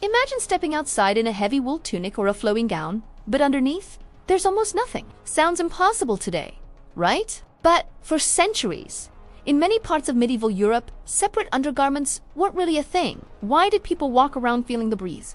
Imagine stepping outside in a heavy wool tunic or a flowing gown, but underneath, there's almost nothing. Sounds impossible today, right? But for centuries, in many parts of medieval Europe, separate undergarments weren't really a thing. Why did people walk around feeling the breeze?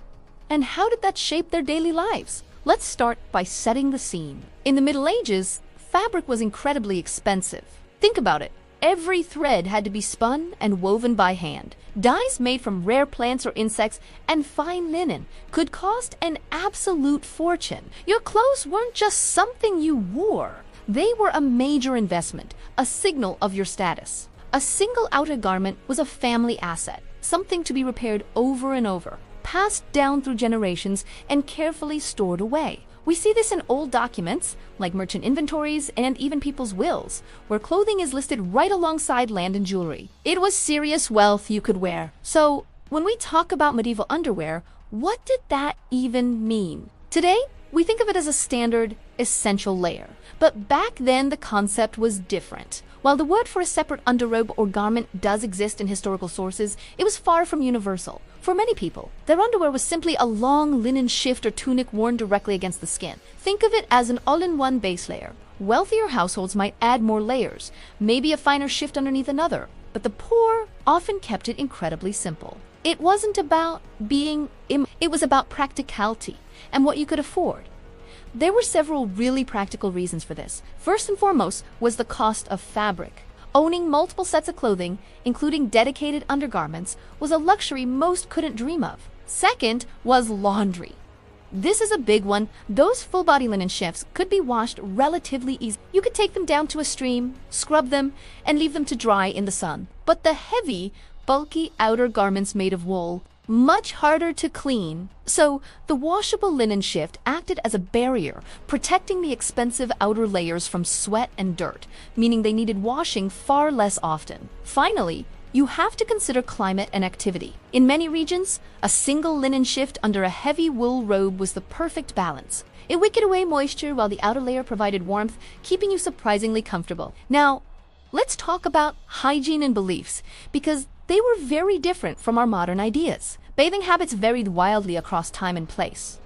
And how did that shape their daily lives? Let's start by setting the scene. In the Middle Ages, fabric was incredibly expensive. Think about it. Every thread had to be spun and woven by hand. Dyes made from rare plants or insects and fine linen could cost an absolute fortune. Your clothes weren't just something you wore. They were a major investment, a signal of your status. A single outer garment was a family asset, something to be repaired over and over, passed down through generations and carefully stored away. We see this in old documents, like merchant inventories and even people's wills, where clothing is listed right alongside land and jewelry. It was serious wealth you could wear. So, when we talk about medieval underwear, what did that even mean? Today, we think of it as a standard, essential layer. But back then, the concept was different. While the word for a separate underrobe or garment does exist in historical sources, it was far from universal. For many people, their underwear was simply a long linen shift or tunic worn directly against the skin. Think of it as an all-in-one base layer. Wealthier households might add more layers, maybe a finer shift underneath another, but the poor often kept it incredibly simple. It wasn't about it was about practicality and what you could afford. There were several really practical reasons for this. First and foremost was the cost of fabric. Owning multiple sets of clothing, including dedicated undergarments, was a luxury most couldn't dream of. Second was laundry. This is a big one. Those full-body linen shifts could be washed relatively easily. You could take them down to a stream, scrub them, and leave them to dry in the sun. But the heavy, bulky outer garments made of wool, much harder to clean. So the washable linen shift acted as a barrier, protecting the expensive outer layers from sweat and dirt, meaning they needed washing far less often. Finally, you have to consider climate and activity. In many regions, a single linen shift under a heavy wool robe was the perfect balance. It wicked away moisture while the outer layer provided warmth, keeping you surprisingly comfortable. Now, let's talk about hygiene and beliefs, because they were very different from our modern ideas. Bathing habits varied wildly across time and place.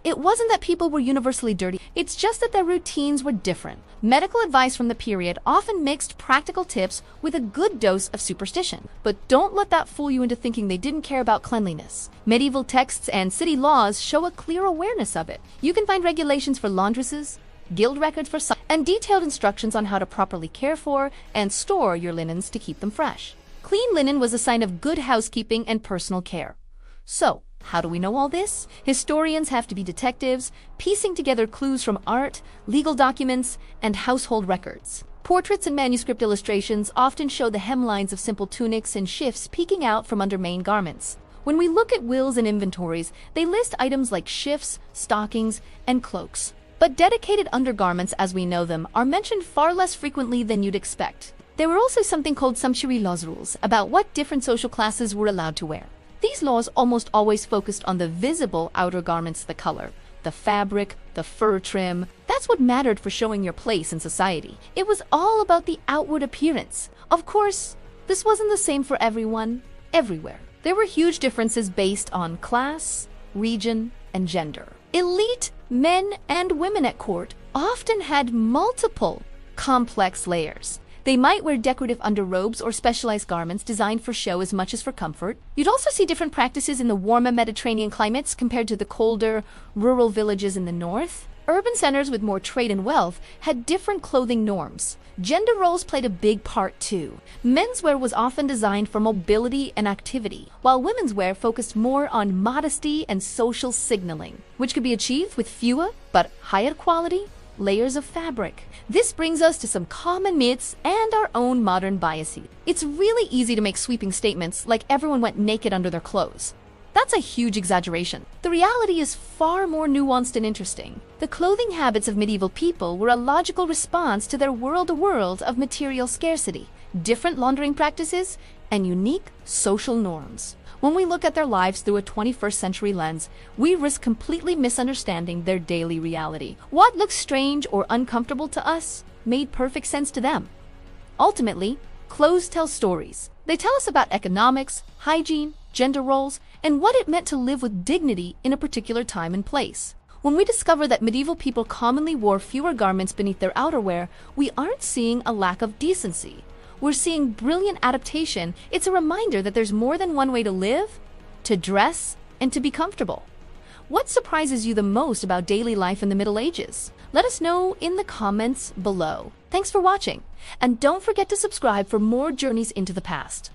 It wasn't that people were universally dirty, it's just that their routines were different. Medical advice from the period often mixed practical tips with a good dose of superstition. But don't let that fool you into thinking they didn't care about cleanliness. Medieval texts and city laws show a clear awareness of it. You can find regulations for laundresses, guild records for some, and detailed instructions on how to properly care for and store your linens to keep them fresh. Clean linen was a sign of good housekeeping and personal care. So, how do we know all this? Historians have to be detectives, piecing together clues from art, legal documents, and household records. Portraits and manuscript illustrations often show the hemlines of simple tunics and shifts peeking out from under main garments. When we look at wills and inventories, they list items like shifts, stockings, and cloaks. But dedicated undergarments, as we know them, are mentioned far less frequently than you'd expect. There were also something called sumptuary laws rules about what different social classes were allowed to wear. These laws almost always focused on the visible outer garments, the color, the fabric, the fur trim. That's what mattered for showing your place in society. It was all about the outward appearance. Of course, this wasn't the same for everyone, everywhere. There were huge differences based on class, region, and gender. Elite men and women at court often had multiple complex layers. They might wear decorative underrobes or specialized garments designed for show as much as for comfort. You'd also see different practices in the warmer Mediterranean climates compared to the colder, rural villages in the north. Urban centers with more trade and wealth had different clothing norms. Gender roles played a big part too. Menswear was often designed for mobility and activity, while women's wear focused more on modesty and social signaling, which could be achieved with fewer but higher quality layers of fabric. This brings us to some common myths and our own modern biases. It's really easy to make sweeping statements like everyone went naked under their clothes. That's a huge exaggeration. The reality is far more nuanced and interesting. The clothing habits of medieval people were a logical response to their world of material scarcity, different laundering practices, and unique social norms. When we look at their lives through a 21st century lens, we risk completely misunderstanding their daily reality. What looks strange or uncomfortable to us made perfect sense to them. Ultimately, clothes tell stories. They tell us about economics, hygiene, gender roles, and what it meant to live with dignity in a particular time and place. When we discover that medieval people commonly wore fewer garments beneath their outerwear, we aren't seeing a lack of decency. We're seeing brilliant adaptation. It's a reminder that there's more than one way to live, to dress, and to be comfortable. What surprises you the most about daily life in the Middle Ages? Let us know in the comments below. Thanks for watching, and don't forget to subscribe for more journeys into the past.